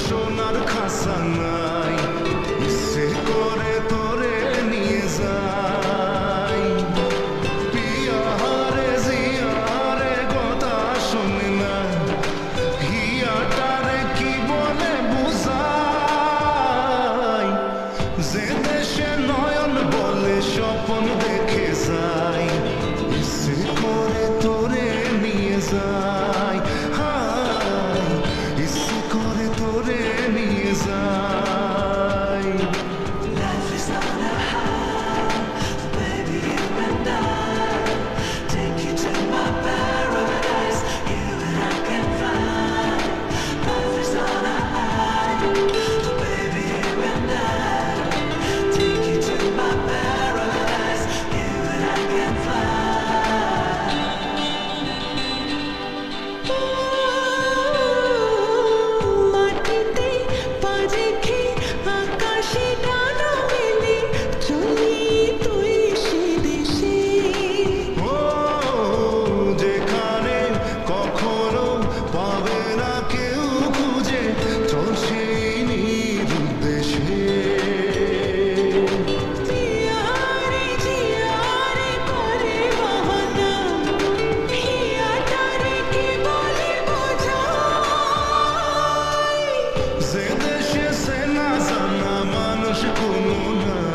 সোনার খাসা নাই, ইচ্ছে করে তোরে নিয়ে যাই। পিয়ারে জিয়ারে কথা শোনে না, হিয়াটারে কি বলে বুঝাই। যে দেশে নয়ন বলে স্বপ্ন দেখে যাই, ইচ্ছে করে তোরে নিয়ে যাই। হাই, ইচ্ছে করে তোরে নিয়ে যাই। Life is not a high, baby, you and I. Take you to my paradise, you and I can fly. Life is not a high, baby, you and I. Take you to my paradise, you and I can fly. মাটিতে পা রেখে আকাশে ডানা মেলে চলি তুই সে দেশে। ও যেখানে কখনো পাবে না কেউ খুঁজে, চল সেই নিরুদ্দেশে। জিয়ারে জিয়ারে করে বাহানা, হিয়াটারে কি বলে বোঝাই। যে দেশে সে না জানা মানুষ কোনো নাই,